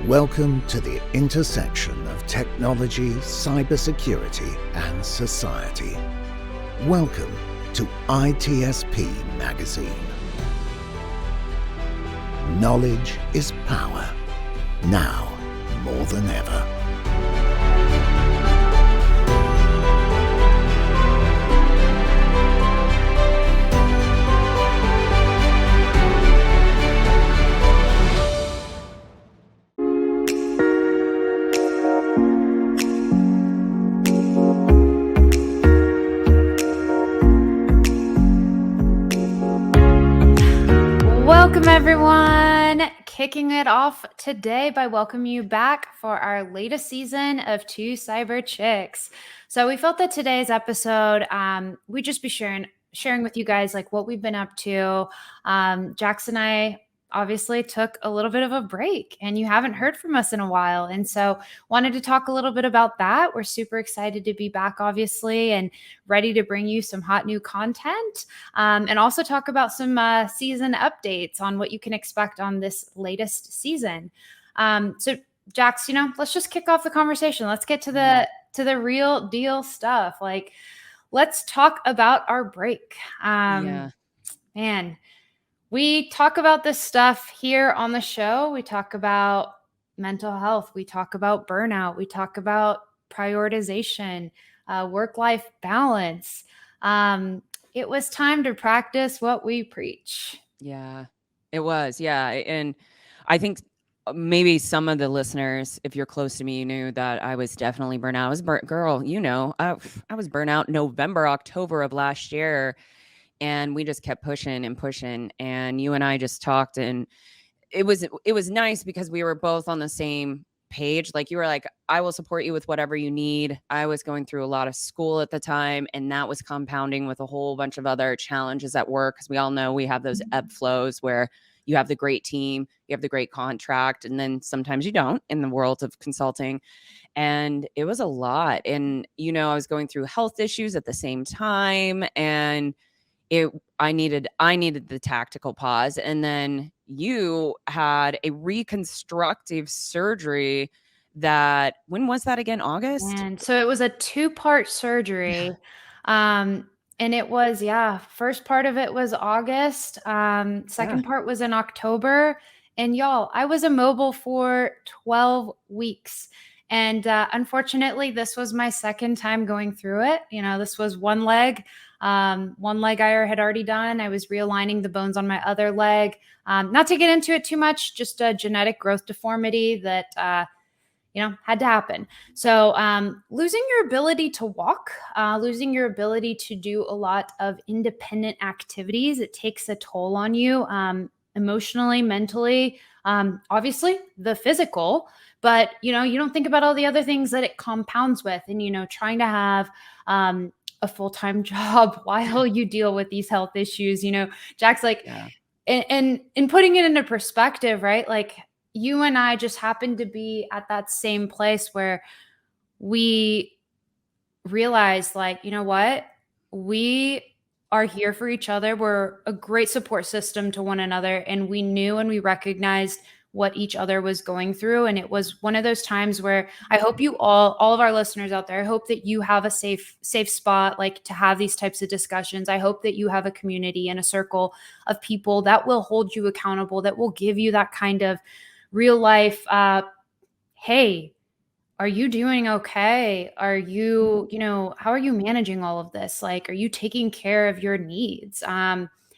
Welcome to the intersection of technology, cybersecurity, and society. Welcome to ITSP Magazine. Knowledge is power, now more than ever. Welcome everyone, kicking it off today by welcoming you back for our latest season of Two Cyber Chicks. So we felt that today's episode, we'd just be sharing with you guys like what we've been up to. Jax and I obviously took a little bit of a break and you haven't heard from us in a while. And so wanted to talk a little bit about that. We're super excited to be back, obviously, and ready to bring you some hot new content, and also talk about some season updates on what you can expect on this latest season. So Jax, let's just kick off the conversation. Let's get to the real deal stuff. Like, let's talk about our break. Man, we talk about this stuff here on the show. We talk about mental health. We talk about burnout. We talk about prioritization, work-life balance. It was time to practice what we preach. Yeah, it was. Yeah. And I think maybe some of the listeners, if you're close to me, you knew that I was definitely burnt out. I was girl, I was burnt out November, October of last year. And we just kept pushing and pushing. And you and I just talked, and it was nice because we were both on the same page. Like, you were like, I will support you with whatever you need. I was going through a lot of school at the time, and that was compounding with a whole bunch of other challenges at work. Because we all know we have those ebb flows where you have the great team, you have the great contract, and then sometimes you don't in the world of consulting. And it was a lot. And, I was going through health issues at the same time, and I needed the tactical pause. And then you had a reconstructive surgery when was that again? August? And so it was a 2-part surgery. And it was, first part of it was August. Second part was in October. And y'all, I was immobile for 12 weeks. And unfortunately, this was my second time going through it. This was one leg. One leg I had already done. I was realigning the bones on my other leg. Not to get into it too much, just a genetic growth deformity that, had to happen. So losing your ability to walk, losing your ability to do a lot of independent activities, it takes a toll on you emotionally, mentally, obviously the physical, but, you don't think about all the other things that it compounds with. And, trying to have a full-time job while you deal with these health issues, Jack's like, and putting it into perspective, right? Like, you and I just happened to be at that same place where we realized, like, you know what? We are here for each other. We're a great support system to one another. And we knew and we recognized what each other was going through. And it was one of those times where I hope you all of our listeners out there, I hope that you have a safe spot, like, to have these types of discussions. I hope that you have a community and a circle of people that will hold you accountable, that will give you that kind of real life, hey, are you doing okay? Are you, how are you managing all of this? Like, are you taking care of your needs?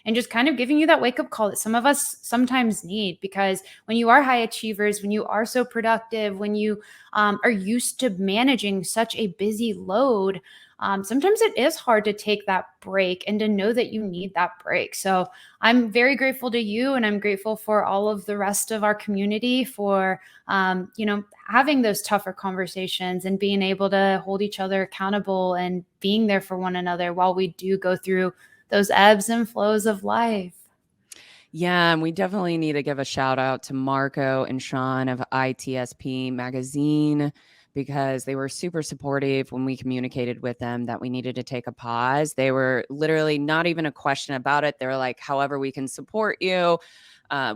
And just kind of giving you that wake-up call that some of us sometimes need, because when you are high achievers, when you are so productive, when you are used to managing such a busy load, sometimes it is hard to take that break and to know that you need that break. So I'm very grateful to you, and I'm grateful for all of the rest of our community for, having those tougher conversations and being able to hold each other accountable and being there for one another while we do go through those ebbs and flows of life. Yeah, and we definitely need to give a shout out to Marco and Sean of ITSP Magazine, because they were super supportive when we communicated with them that we needed to take a pause. They were literally not even a question about it. They were like, however we can support you.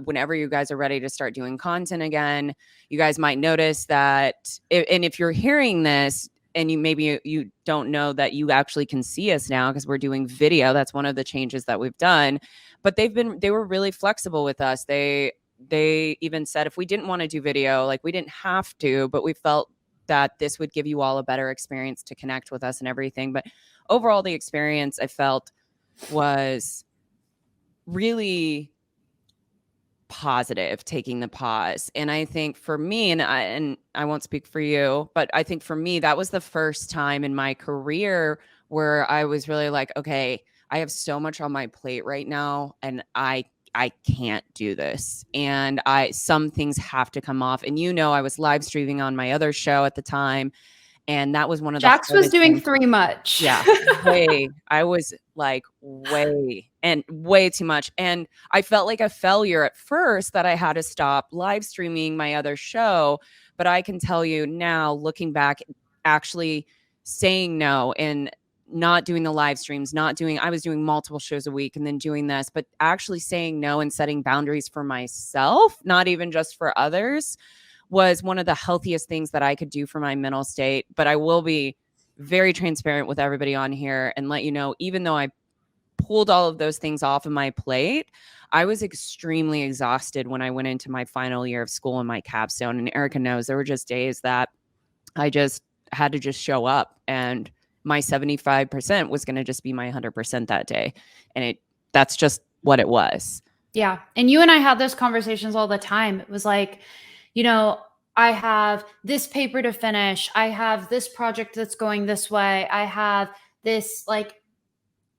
Whenever you guys are ready to start doing content again, you guys might notice that, and if you're hearing this and you don't know that you actually can see us now because we're doing video, that's one of the changes that we've done. But they were really flexible with us. They even said if we didn't want to do video, like we didn't have to, but we felt that this would give you all a better experience to connect with us and everything. But overall, the experience I felt was really positive, taking the pause. And I think for me, and I won't speak for you, but I think for me, that was the first time in my career where I was really like, okay, I have so much on my plate right now, and I can't do this. And some things have to come off. And I was live streaming on my other show at the time. And that was one of the Jax was doing too much. Yeah, I was like way too much. And I felt like a failure at first that I had to stop live streaming my other show. But I can tell you now, looking back, actually saying no and not doing the live streams, I was doing multiple shows a week and then doing this, but actually saying no and setting boundaries for myself, not even just for others, was one of the healthiest things that I could do for my mental state. But I will be very transparent with everybody on here and let you know, even though I pulled all of those things off of my plate, I was extremely exhausted when I went into my final year of school and my capstone. And Erika knows there were just days that I just had to just show up, and my 75% was going to just be my 100% that day. And that's just what it was. Yeah. And you and I had those conversations all the time. It was like, I have this paper to finish. I have this project that's going this way. I have this like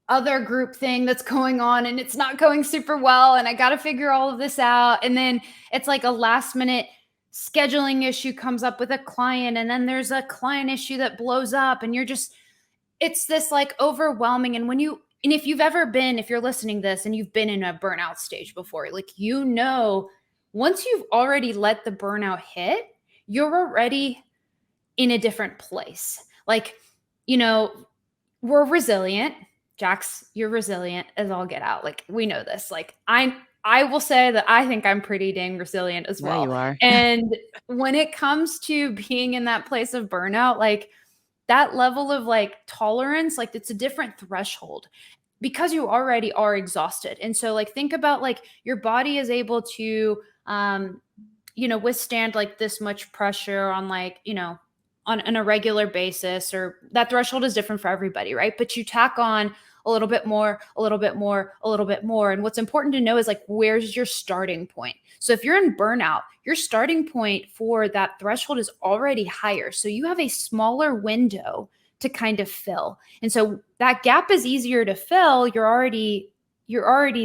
other group thing that's going on and it's not going super well. And I got to figure all of this out. And then it's like a last minute scheduling issue comes up with a client. And then there's a client issue that blows up, and it's this like overwhelming. And if you're listening to this and you've been in a burnout stage before, like, once you've already let the burnout hit, you're already in a different place. Like, we're resilient. Jax, you're resilient as all get out. Like, we know this. Like, I will say that I think I'm pretty dang resilient as well. Yeah, you are. And when it comes to being in that place of burnout, like that level of like tolerance, like it's a different threshold because you already are exhausted. And so like, think about like your body is able to, withstand like this much pressure on like, on a regular basis, or that threshold is different for everybody. Right. But you tack on a little bit more, a little bit more, a little bit more. And what's important to know is like, where's your starting point? So if you're in burnout, your starting point for that threshold is already higher. So you have a smaller window to kind of fill. And so that gap is easier to fill. You're already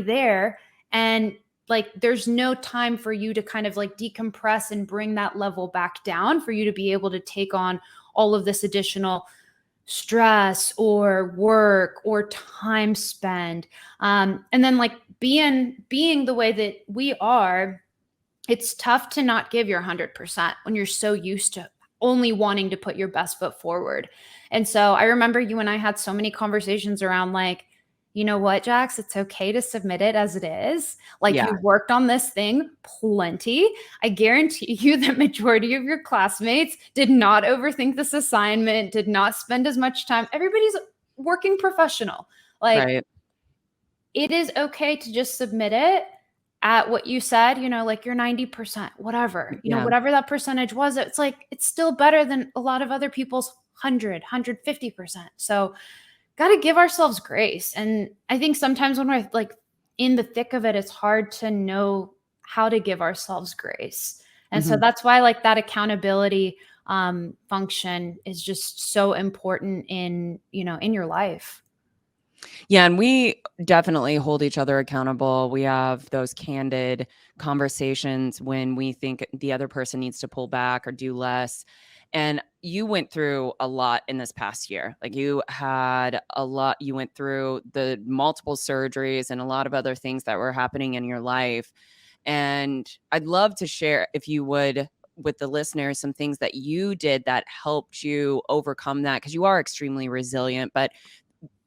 there. And like, there's no time for you to kind of like decompress and bring that level back down for you to be able to take on all of this additional stress or work or time spent. And then like being the way that we are, it's tough to not give your 100% when you're so used to only wanting to put your best foot forward. And so I remember you and I had so many conversations around like, you know what, Jax, it's okay to submit it as it is. Like, Yeah. You've worked on this thing plenty. I guarantee you the majority of your classmates did not overthink this assignment, did not spend as much time. Everybody's working professional. Like, Right. It is okay to just submit it at what you said, like your 90%, whatever, whatever that percentage was. It's like, it's still better than a lot of other people's 100, 150%. So got to give ourselves grace. And I think sometimes when we're like in the thick of it, it's hard to know how to give ourselves grace. And so that's why like that accountability function is just so important in your life. Yeah. And we definitely hold each other accountable. We have those candid conversations when we think the other person needs to pull back or do less. And you went through a lot in this past year. Like, you had a lot, you went through the multiple surgeries and a lot of other things that were happening in your life. And I'd love to share, if you would, with the listeners some things that you did that helped you overcome that, because you are extremely resilient, but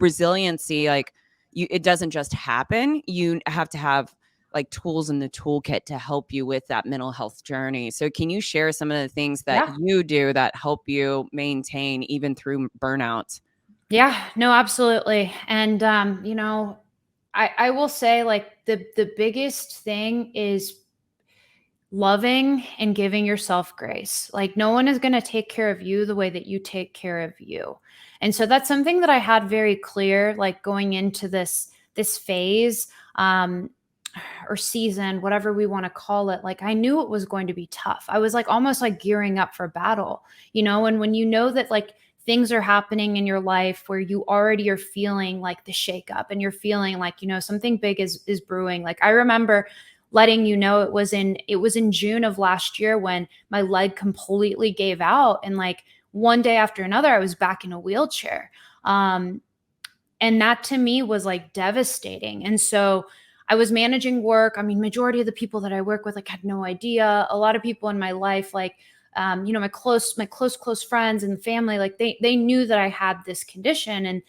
resiliency, like it doesn't just happen. You have to have like tools in the toolkit to help you with that mental health journey. So can you share some of the things that you do that help you maintain even through burnout? Yeah, no, absolutely. And, I will say like the biggest thing is loving and giving yourself grace. Like no one is going to take care of you the way that you take care of you. And so that's something that I had very clear, like going into this phase, or season, whatever we want to call it. Like I knew it was going to be tough. I was like almost like gearing up for battle, and when you know that like things are happening in your life where you already are feeling like the shakeup and you're feeling like, something big is brewing. Like I remember letting it was in June of last year when my leg completely gave out, and like one day after another I was back in a wheelchair. And that to me was like devastating. And so I was managing work. I mean, majority of the people that I work with like had no idea. A lot of people in my life, like, my close friends and family, like they knew that I had this condition.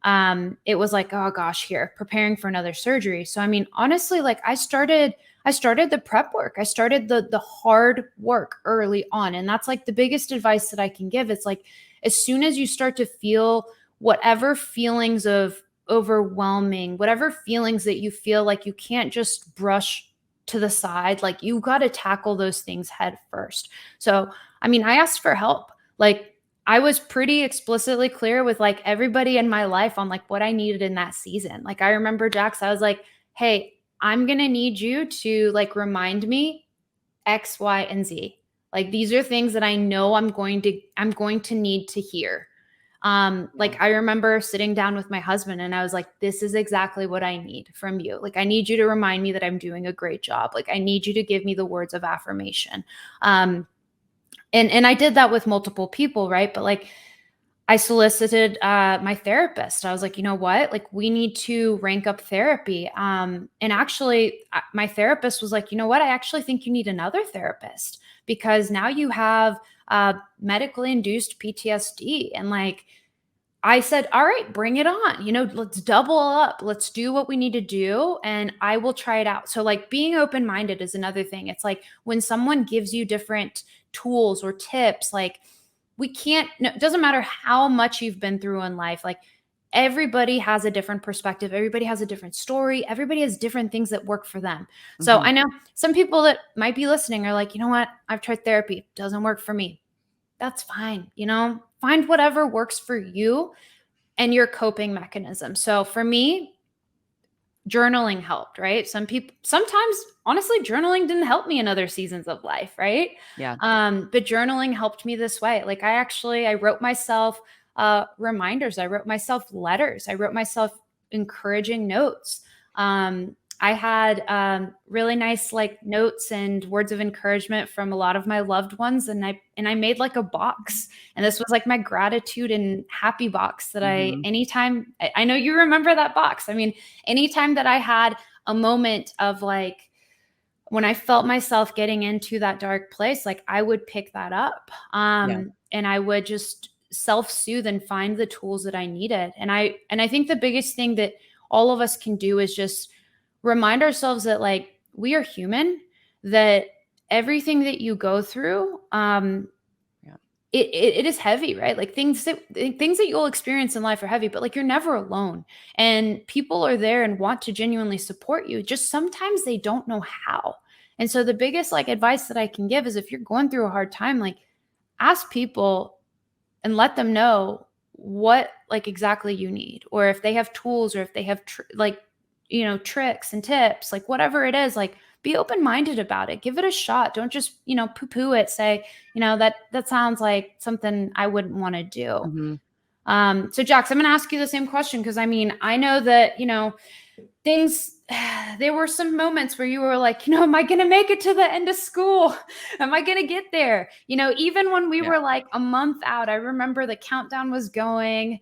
And it was like, oh gosh, here, preparing for another surgery. So, I mean, honestly, like I started the prep work. I started the hard work early on. And that's like the biggest advice that I can give. It's like, as soon as you start to feel whatever feelings of overwhelming, whatever feelings that you feel like you can't just brush to the side, like you got to tackle those things head first. So, I mean, I asked for help. Like I was pretty explicitly clear with like everybody in my life on like what I needed in that season. Like I remember Jax, I was like, hey, I'm going to need you to like remind me X, Y, and Z. Like these are things that I know I'm going to need to hear. Like I remember sitting down with my husband and I was like, this is exactly what I need from you. Like, I need you to remind me that I'm doing a great job. Like, I need you to give me the words of affirmation. And I did that with multiple people. Right. But like, I solicited my therapist. I was like, you know what? Like, we need to rank up therapy. And actually, my therapist was like, you know what? I actually think you need another therapist because now you have medically induced PTSD. And like, I said, all right, bring it on. Let's double up. Let's do what we need to do. And I will try it out. So, like, being open minded is another thing. It's like when someone gives you different tools or tips, like, it doesn't matter how much you've been through in life. Like, everybody has a different perspective. Everybody has a different story. Everybody has different things that work for them. Mm-hmm. So I know some people that might be listening are like, you know what? I've tried therapy. It doesn't work for me. That's fine. Find whatever works for you and your coping mechanism. So for me, journaling helped, right? Sometimes honestly, journaling didn't help me in other seasons of life, right? Yeah. But journaling helped me this way. Like I wrote myself reminders. I wrote myself letters. I wrote myself encouraging notes. I had really nice like notes and words of encouragement from a lot of my loved ones. And I made like a box, and this was like my gratitude and happy box that anytime I know you remember that box. I mean, anytime that I had a moment of like, when I felt myself getting into that dark place, like I would pick that up. And I would just self-soothe and find the tools that I needed. And I think the biggest thing that all of us can do is just remind ourselves that like we are human, that everything that you go through, it is heavy, right? Like things that you'll experience in life are heavy, but like you're never alone, and people are there and want to genuinely support you. Just sometimes they don't know how. And so the biggest like advice that I can give is if you're going through a hard time, like ask people and let them know what like exactly you need, or if they have tools, or if they have tricks and tips, like whatever it is, like be open-minded about it. Give it a shot. Don't just, poo-poo it. Say, that sounds like something I wouldn't want to do. So Jax, I'm going to ask you the same question. Cause I mean, I know that, there were some moments where you were like, am I going to make it to the end of school? Am I going to get there? Even when we were like a month out, I remember the countdown was going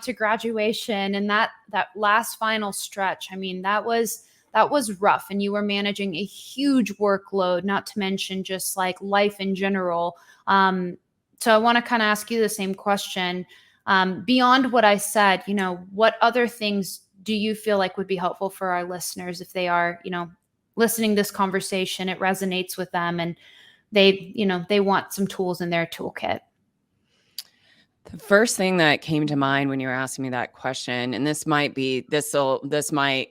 to graduation, and that last final stretch. I mean, that was that was rough, and you were managing a huge workload, not to mention just like life in general. So I want to kind of ask you the same question. Beyond what I said, you know, what other things do you feel like would be helpful for our listeners if they are, you know, listening to this conversation, it resonates with them, and they, you know, they want some tools in their toolkit? The first thing that came to mind when you were asking me that question, and this might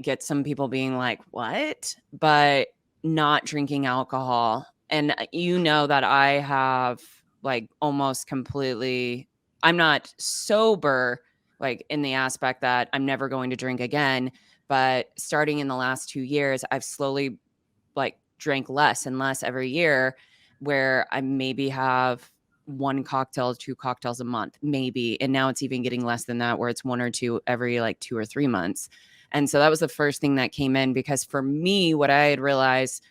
get some people being like, what? But not drinking alcohol. And you know that I have like almost completely, I'm not sober, like in the aspect that I'm never going to drink again. But starting in the last 2 years, I've slowly like drank less and less every year, where I maybe have 1 cocktail, 2 cocktails a month, maybe. And now it's even getting less than that, where it's 1 or 2 every like 2 or 3 months. And so that was the first thing that came in, because for me, what I had realized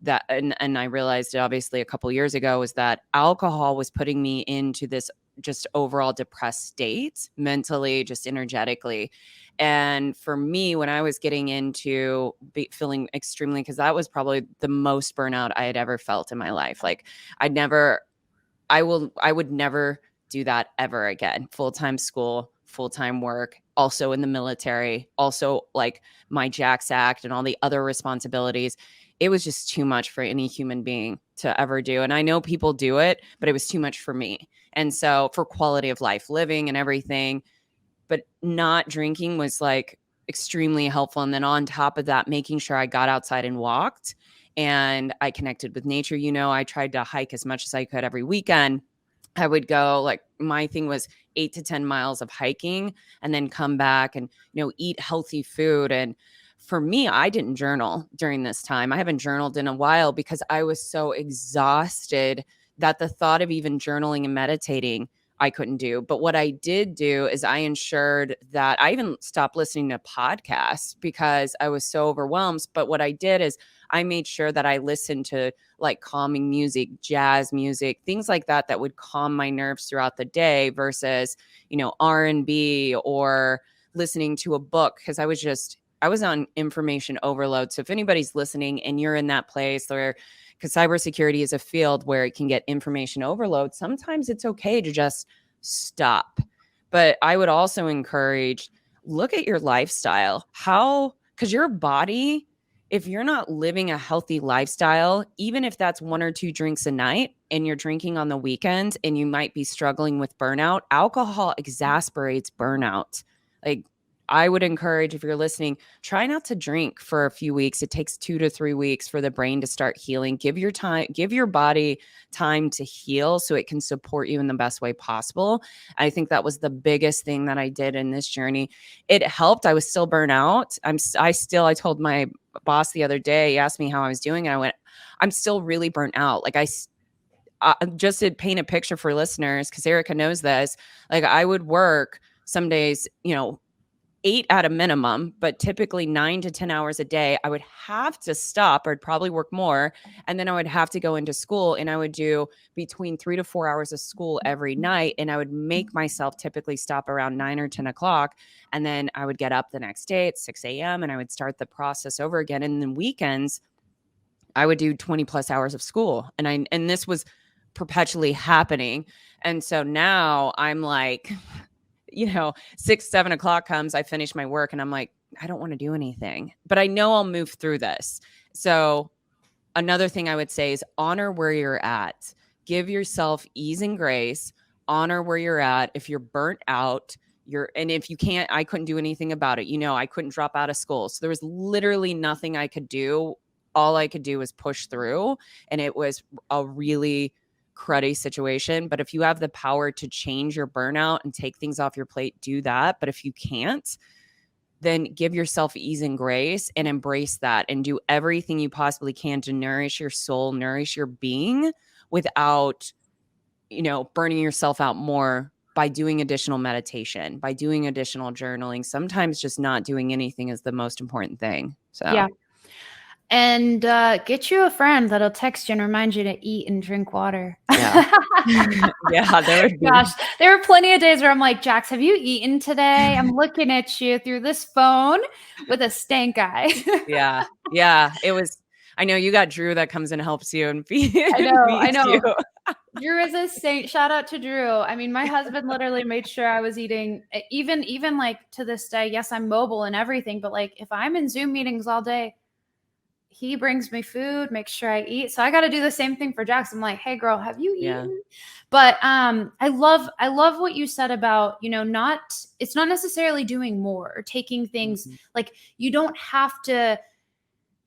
that, and I realized it obviously a couple years ago, was that alcohol was putting me into this just overall depressed state, mentally, just energetically. And for me, when I was getting into feeling extremely, because that was probably the most burnout I had ever felt in my life. Like I would never do that ever again. Full-time school, full-time work, also in the military, also like my Jax Act and all the other responsibilities. It was just too much for any human being to ever do. And I know people do it, but it was too much for me. And so for quality of life, living and everything, but not drinking was like extremely helpful. And then on top of that, making sure I got outside and walked and I connected with nature. You know, I tried to hike as much as I could every weekend. I would go, like, my thing was 8 to 10 miles of hiking and then come back and, you know, eat healthy food. And for me, I didn't journal during this time. I haven't journaled in a while because I was so exhausted that the thought of even journaling and meditating I couldn't do. But what I did do is I ensured that I even stopped listening to podcasts because I was so overwhelmed. But what I did is I made sure that I listened to like calming music, jazz music, things like that, that would calm my nerves throughout the day versus, you know, R&B or listening to a book, because I was on information overload. So if anybody's listening and you're in that place where, because cybersecurity is a field where it can get information overload, sometimes it's okay to just stop. But I would also encourage, look at your lifestyle. Because your body, if you're not living a healthy lifestyle, even if that's 1 or 2 drinks a night and you're drinking on the weekends and you might be struggling with burnout, alcohol exasperates burnout. Like, I would encourage, if you're listening, try not to drink for a few weeks. It takes 2 to 3 weeks for the brain to start healing. Give your body time to heal so it can support you in the best way possible. I think that was the biggest thing that I did in this journey. It helped. I was still burnt out. I told my boss the other day, he asked me how I was doing, and I went, I'm still really burnt out. Like, just to paint a picture for listeners, because Erika knows this, like, I would work some days, you know, 8 at a minimum, but typically 9 to 10 hours a day. I would have to stop, or I'd probably work more. And then I would have to go into school, and I would do between 3 to 4 hours of school every night. And I would make myself typically stop around 9 or 10 o'clock. And then I would get up the next day at 6 a.m. and I would start the process over again. And then weekends, I would do 20 plus hours of school. And this was perpetually happening. And so now I'm like, you know, 6, 7 o'clock comes, I finish my work and I'm like, I don't want to do anything, but I know I'll move through this. So another thing I would say is honor where you're at. Give yourself ease and grace, honor where you're at. If you're burnt out, and if you can't, I couldn't do anything about it. You know, I couldn't drop out of school. So there was literally nothing I could do. All I could do was push through. And it was a really cruddy situation. But if you have the power to change your burnout and take things off your plate, do that. But if you can't, then give yourself ease and grace and embrace that and do everything you possibly can to nourish your soul, nourish your being without, you know, burning yourself out more by doing additional meditation, by doing additional journaling. Sometimes just not doing anything is the most important thing. So yeah. And get you a friend that'll text you and remind you to eat and drink water. Yeah. Yeah, there would be. Gosh, there were plenty of days where I'm like, Jax, have you eaten today? I'm looking at you through this phone with a stank eye. Yeah. Yeah. It was, I know you got Drew that comes and helps you and I know. feeds you. Drew is a saint. Shout out to Drew. I mean, my husband literally made sure I was eating, even like to this day. Yes, I'm mobile and everything, but like if I'm in Zoom meetings all day, he brings me food, makes sure I eat. So I got to do the same thing for Jax. I'm like, hey girl, have you eaten? Yeah. But I love what you said about, it's not necessarily doing more or taking things like you don't have to,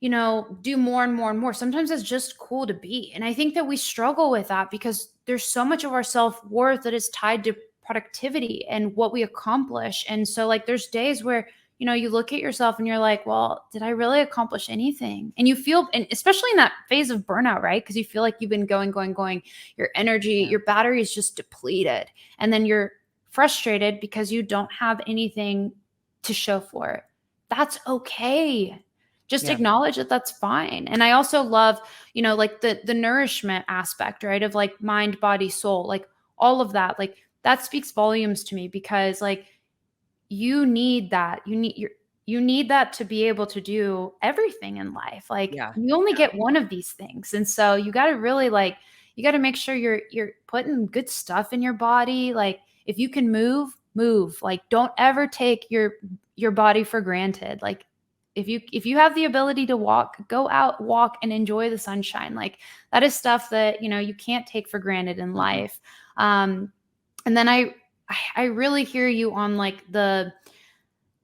do more and more and more. Sometimes it's just cool to be. And I think that we struggle with that because there's so much of our self-worth that is tied to productivity and what we accomplish. And so like there's days where you look at yourself and you're like, well, did I really accomplish anything? And you feel, and especially in that phase of burnout, right? Because you feel like you've been going, your energy, your battery is just depleted. And then you're frustrated because you don't have anything to show for it. That's okay. Just acknowledge that that's fine. And I also love, like the nourishment aspect, right? Of like mind, body, soul, like all of that, like that speaks volumes to me because like, you need that. You need that to be able to do everything in life. Like you only get one of these things. And so you got to really you got to make sure you're putting good stuff in your body. Like if you can move. Like don't ever take your body for granted. Like if you have the ability to walk, go out, walk and enjoy the sunshine. Like that is stuff that, you can't take for granted in life. And then I really hear you on like the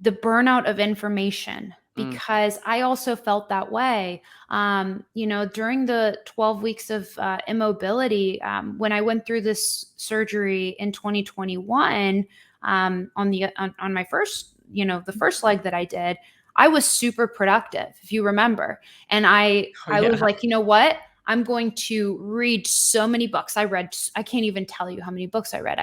burnout of information because I also felt that way. During the 12 weeks of immobility, when I went through this surgery in 2021, on my first, the first leg that I did, I was super productive, if you remember. And I was like, you know what? I'm going to read so many books. I can't even tell you how many books I read.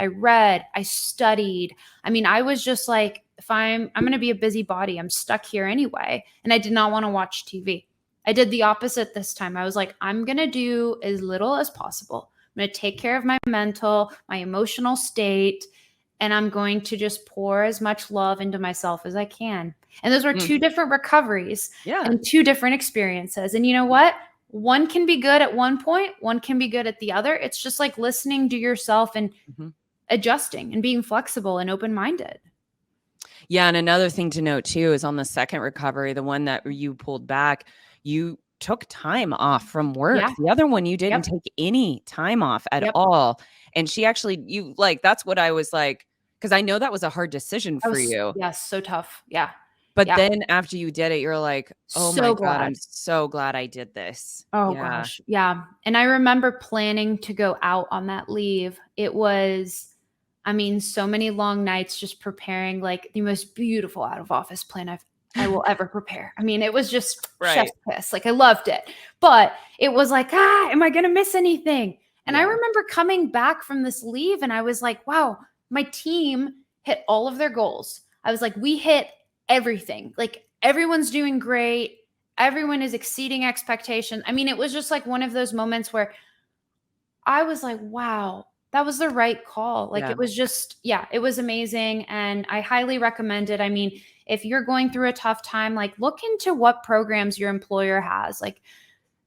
I studied. I mean, I was just like, if I'm going to be a busybody, I'm stuck here anyway. And I did not want to watch TV. I did the opposite this time. I was like, I'm going to do as little as possible. I'm going to take care of my mental, my emotional state, and I'm going to just pour as much love into myself as I can. And those were two different recoveries and two different experiences. And you know what? One can be good at one point, one can be good at the other. It's just like listening to yourself and adjusting and being flexible and open-minded. Yeah. And another thing to note too is on the second recovery, the one that you pulled back, you took time off from work. Yeah. The other one, you didn't take any time off at all. And she actually, that's what I was like, because I know that was a hard decision for you. Yes. So tough. Yeah. But then after you did it, you're like, oh so my glad. God, I'm so glad I did this. Oh gosh. Yeah. And I remember planning to go out on that leave. It was, so many long nights just preparing like the most beautiful out of office plan I will ever prepare. It was just chef's kiss. Like I loved it, but it was like, am I going to miss anything? And I remember coming back from this leave and I was like, wow, my team hit all of their goals. I was like, we hit everything. Like everyone's doing great. Everyone is exceeding expectations. It was just like one of those moments where I was like, wow, that was the right call. Like it was just, it was amazing. And I highly recommend it. If you're going through a tough time, like look into what programs your employer has. Like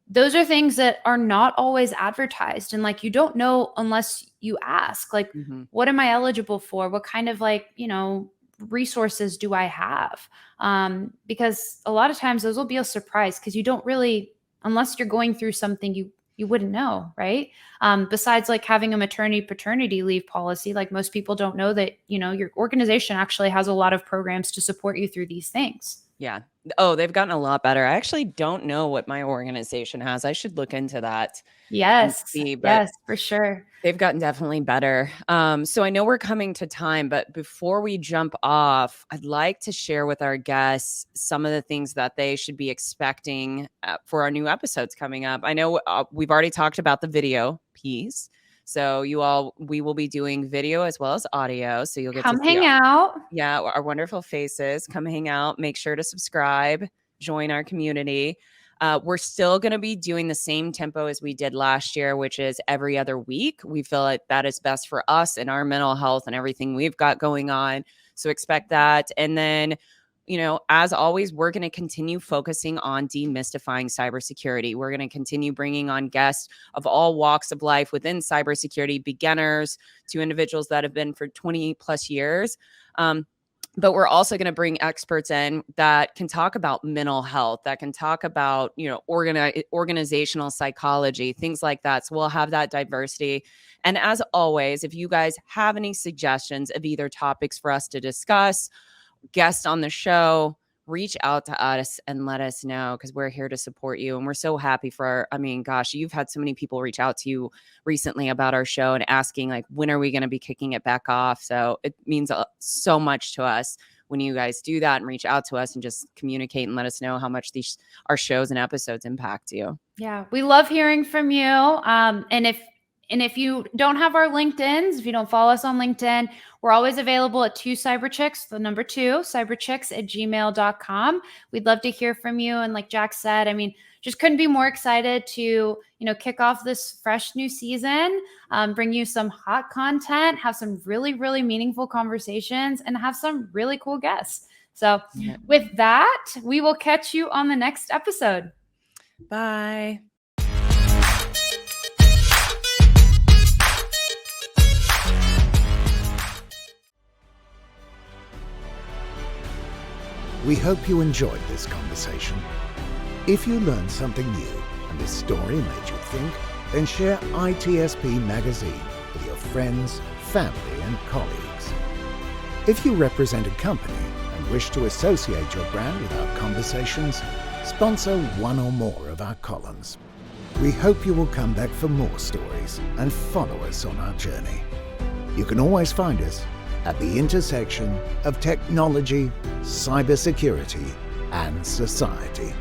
those are things that are not always advertised. And like, you don't know unless you ask, like, what am I eligible for? What kind of resources do I have? Because a lot of times those will be a surprise because you don't really, unless you're going through something you wouldn't know, right? Besides like having a maternity paternity leave policy, like most people don't know that, your organization actually has a lot of programs to support you through these things. Yeah. Oh, they've gotten a lot better. I actually don't know what my organization has. I should look into that. Yes. See, yes, for sure. They've gotten definitely better. So I know we're coming to time, but before we jump off, I'd like to share with our guests some of the things that they should be expecting for our new episodes coming up. I know we've already talked about the video piece. So we will be doing video as well as audio. So you'll get to hang out. Yeah, our wonderful faces. Come hang out. Make sure to subscribe. Join our community. We're still going to be doing the same tempo as we did last year, which is every other week. We feel like that is best for us and our mental health and everything we've got going on. So expect that. And then, as always, we're going to continue focusing on demystifying cybersecurity. We're going to continue bringing on guests of all walks of life within cybersecurity, beginners to individuals that have been for 20 plus years. But we're also going to bring experts in that can talk about mental health, that can talk about, organizational psychology, things like that. So we'll have that diversity. And as always, if you guys have any suggestions of either topics for us to discuss, guests on the show, reach out to us and let us know, because we're here to support you. And we're so happy you've had so many people reach out to you recently about our show and asking, like, when are we going to be kicking it back off? So it means so much to us when you guys do that and reach out to us and just communicate and let us know how much our shows and episodes impact you. Yeah, we love hearing from you. And if you don't have our LinkedIns, if you don't follow us on LinkedIn, we're always available at 2cyberchicks, the number 2, cyberchicks@gmail.com. We'd love to hear from you. And like Jax said, just couldn't be more excited to, kick off this fresh new season, bring you some hot content, have some really, really meaningful conversations, and have some really cool guests. So with that, we will catch you on the next episode. Bye. We hope you enjoyed this conversation. If you learned something new and this story made you think, then share ITSP Magazine with your friends, family, and colleagues. If you represent a company and wish to associate your brand with our conversations, sponsor one or more of our columns. We hope you will come back for more stories and follow us on our journey. You can always find us at the intersection of technology, cybersecurity, and society.